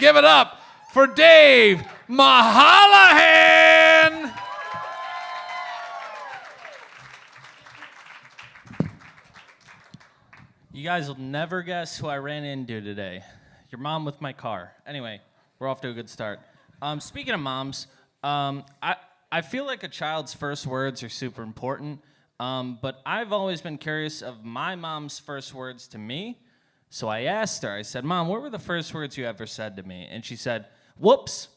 give it up for Dave Mahalahan. You guys will never guess who I ran into today. Your mom with my car. Anyway, we're off to a good start. Speaking of moms, I feel like a child's first words are super important, but I've always been curious of my mom's first words to me. So I asked her, I said, Mom, what were the first words you ever said to me? And she said, whoops.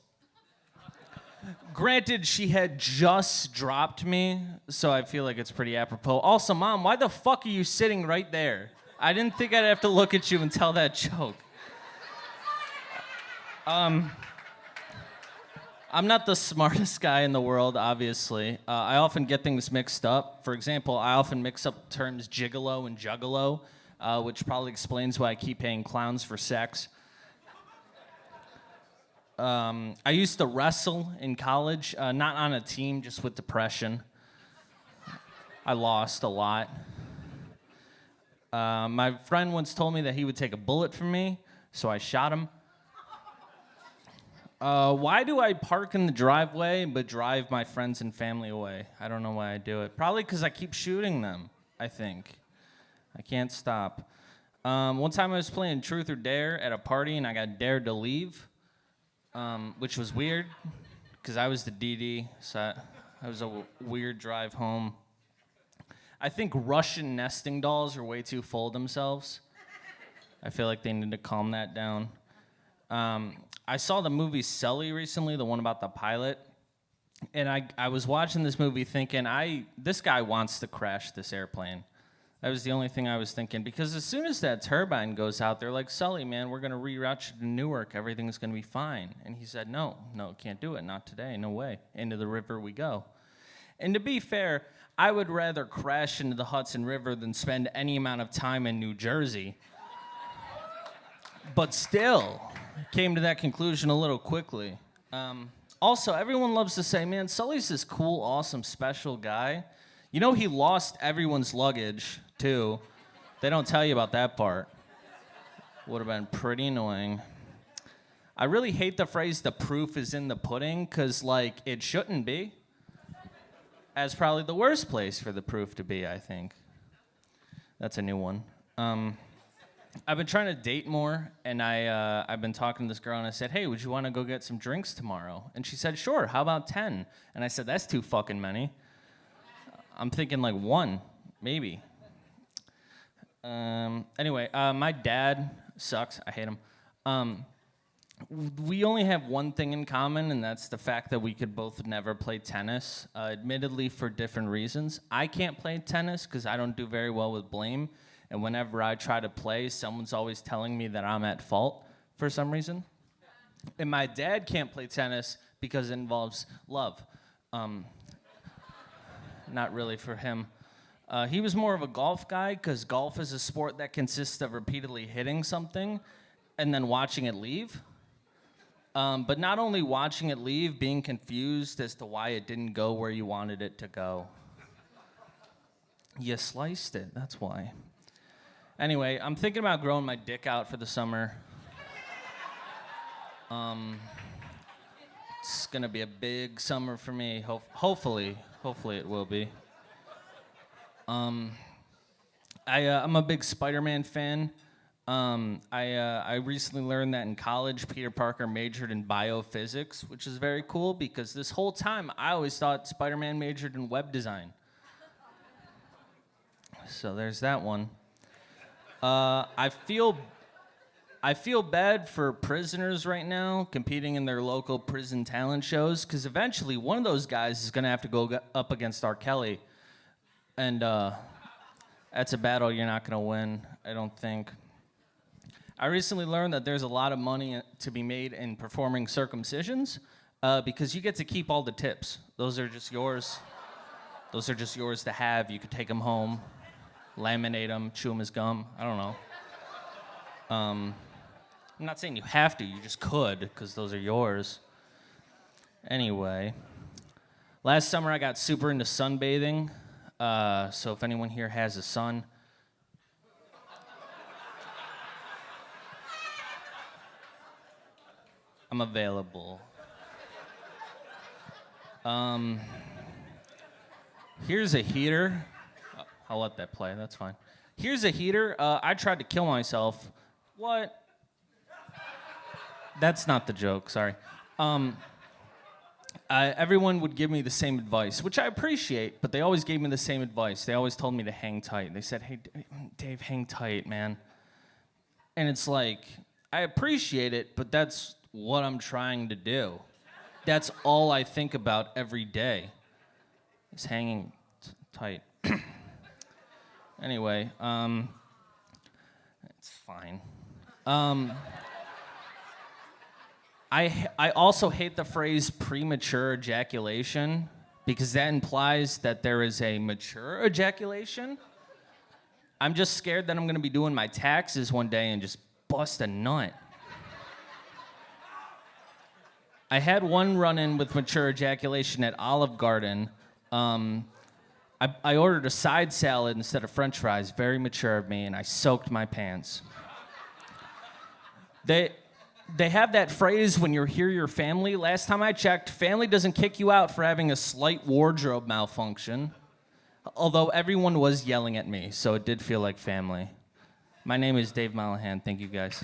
Granted, she had just dropped me, so I feel like it's pretty apropos. Also, Mom, why the fuck are you sitting right there? I didn't think I'd have to look at you and tell that joke. I'm not the smartest guy in the world, obviously. I often get things mixed up. For example, I often mix up terms gigolo and juggalo, which probably explains why I keep paying clowns for sex. I used to wrestle in college, not on a team, just with depression. I lost a lot. My friend once told me that he would take a bullet for me, so I shot him. Why do I park in the driveway but drive my friends and family away? I don't know why I do it. Probably because I keep shooting them, I think. I can't stop. One time I was playing Truth or Dare at a party and I got dared to leave, which was weird because I was the DD, so that was a weird drive home. I think Russian nesting dolls are way too full of themselves. I feel like they need to calm that down. I saw the movie Sully recently, the one about the pilot, and I was watching this movie thinking, this guy wants to crash this airplane. That was the only thing I was thinking, because as soon as that turbine goes out, they're like, Sully, man, we're going to reroute you to Newark. Everything's going to be fine. And he said, no, can't do it. Not today. No way. Into the river we go. And to be fair, I would rather crash into the Hudson River than spend any amount of time in New Jersey. But still, came to that conclusion a little quickly. Also, everyone loves to say, man, Sully's this cool, awesome, special guy. You know, he lost everyone's luggage, too. They don't tell you about that part. Would have been pretty annoying. I really hate the phrase, the proof is in the pudding, because, like, it shouldn't be. As probably the worst place for the proof to be, I think. That's a new one. I've been trying to date more, and I've been talking to this girl, and I said, hey, would you want to go get some drinks tomorrow? And she said, sure, how about 10? And I said, that's too fucking many. I'm thinking like 1, maybe. Anyway, my dad sucks. I hate him. We only have one thing in common, and that's the fact that we could both never play tennis, admittedly for different reasons. I can't play tennis because I don't do very well with blame, and whenever I try to play, someone's always telling me that I'm at fault for some reason. And my dad can't play tennis because it involves love. Not really for him. He was more of a golf guy because golf is a sport that consists of repeatedly hitting something and then watching it leave. But not only watching it leave, being confused as to why it didn't go where you wanted it to go. You sliced it, that's why. Anyway, I'm thinking about growing my dick out for the summer. It's gonna be a big summer for me. Hopefully it will be. I'm a big Spider-Man fan. I recently learned that in college, Peter Parker majored in biophysics, which is very cool because this whole time I always thought Spider-Man majored in web design. So there's that one. I feel bad for prisoners right now competing in their local prison talent shows because eventually one of those guys is going to have to go up against R. Kelly. And that's a battle you're not going to win, I don't think. I recently learned that there's a lot of money to be made in performing circumcisions because you get to keep all the tips. Those are just yours. Those are just yours to have. You could take them home, laminate them, chew them as gum. I don't know. I'm not saying you have to. You just could because those are yours. Anyway, last summer I got super into sunbathing. So if anyone here has a son, I'm available. Here's a heater. I'll let that play. That's fine. Here's a heater. I tried to kill myself. What? That's not the joke. Sorry. Everyone would give me the same advice, which I appreciate, but they always gave me the same advice. They always told me to hang tight. They said, hey, Dave, hang tight, man. And it's like, I appreciate it, but that's what I'm trying to do. That's all I think about every day, is hanging tight. Anyway, it's fine. I also hate the phrase premature ejaculation because that implies that there is a mature ejaculation. I'm just scared that I'm gonna be doing my taxes one day and just bust a nut. I had one run-in with mature ejaculation at Olive Garden. I ordered a side salad instead of French fries, very mature of me, and I soaked my pants. They have that phrase when you're here, your family. Last time I checked, family doesn't kick you out for having a slight wardrobe malfunction. Although everyone was yelling at me, so it did feel like family. My name is Dave Malahan. Thank you, guys.